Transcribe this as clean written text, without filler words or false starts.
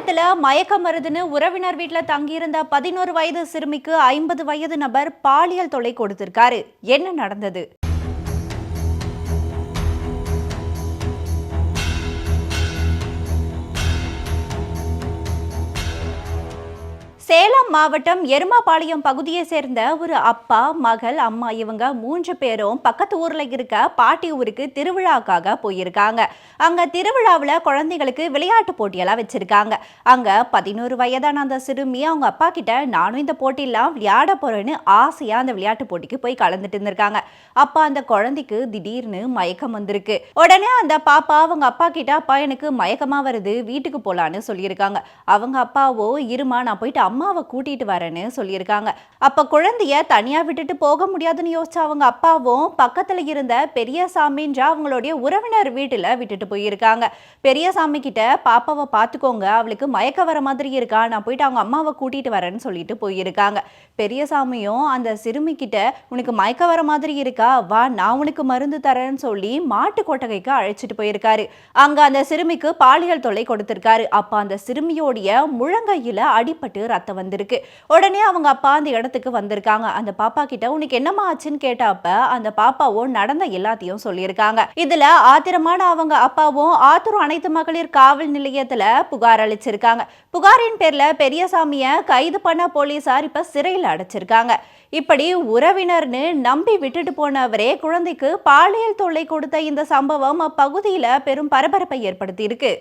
சேலத்துல மயக்க மருந்துன்னு உறவினர் வீட்டுல தங்கியிருந்த 11 வயது சிறுமிக்கு 50 வயது நபர் பாலியல் தொல்லை கொடுத்திருக்காரு. என்ன நடந்தது? சேலம் மாவட்டம் எருமாபாளையம் பகுதியை சேர்ந்த ஒரு அப்பா, மகள், அம்மா இவங்க 3 பேரும் பக்கத்து ஊர்ல இருக்க பாட்டி ஊருக்கு திருவிழாக்காக போயிருக்காங்க. அங்க திருவிழாவில் குழந்தைகளுக்கு விளையாட்டு போட்டியெல்லாம் வச்சிருக்காங்க. அங்க 11 வயதான அந்த சிறுமி அவங்க அப்பா கிட்ட நானும் இந்த போட்டியெல்லாம் விளையாட போறேன்னு ஆசையா அந்த விளையாட்டு போட்டிக்கு போய் கலந்துட்டு இருந்திருக்காங்க. அப்பா அந்த குழந்தைக்கு திடீர்னு மயக்கம் வந்திருக்கு. உடனே அந்த பாப்பா அவங்க அப்பா கிட்ட, அப்பா எனக்கு மயக்கமா வருது, வீட்டுக்கு போலான்னு சொல்லியிருக்காங்க. அவங்க அப்பாவோ, இருமா நான் போயிட்டு அம்மாவை கூட்டிட்டு வரேன்னு சொல்லியிருக்காங்க. அப்ப குழந்தைய தனியா விட்டுட்டு போக முடியாதுன்னு யோசிச்ச அவங்க அப்பாவும் பக்கத்துல இருந்த பெரியசாமின்ற அவங்களுடைய உறவினர் வீட்டுல விட்டுட்டு போயிருக்காங்க. பெரியசாமி கிட்ட, பாப்பாவை பாத்துக்கோங்க, அவளுக்கு மயக்க வர மாதிரி இருக்கா, நான் போயிட்டு அவங்க அம்மாவை கூட்டிட்டு வரேன்னு சொல்லிட்டு போயிருக்காங்க. பெரியசாமியும் அந்த சிறுமி கிட்ட, உனக்கு மயக்க வர மாதிரி இருக்கா, வா நான் உனக்கு மருந்து தரேன்னு சொல்லி மாட்டு கொட்டகைக்கு அழைச்சிட்டு போயிருக்காரு. அங்க அந்த சிறுமிக்கு பாலியல் தொல்லை கொடுத்திருக்காரு. அப்ப அந்த சிறுமியோடைய முழங்கையில அடிபட்டு ரத்தம் வந்திருக்கு. உடனே அவங்க அப்பா அந்த இடத்துக்கு வந்திருக்காங்க. அந்த பாப்பா கிட்ட, உனக்கு என்னமா ஆச்சுன்னு கேட்டப்ப அந்த பாப்பாவும் நடந்த எல்லாத்தையும் சொல்லியிருக்காங்க. இதுல ஆத்திரமான அவங்க அப்பாவும் ஆத்தூர் அனைத்து மகளிர் காவல் நிலையத்துல புகார் அளிச்சிருக்காங்க. புகாரின் பேர்ல பெரியசாமிய கைது பண்ண போலீசார் இப்ப சிறையில் அடைச்சிருக்காங்க. இப்படி உறவினர்னு நம்பி விட்டுட்டு போனவரே குழந்தைக்கு பாலியல் தொல்லை கொடுத்த இந்த சம்பவம் அப்பகுதியில பெரும் பரபரப்பை ஏற்படுத்தி இருக்கு.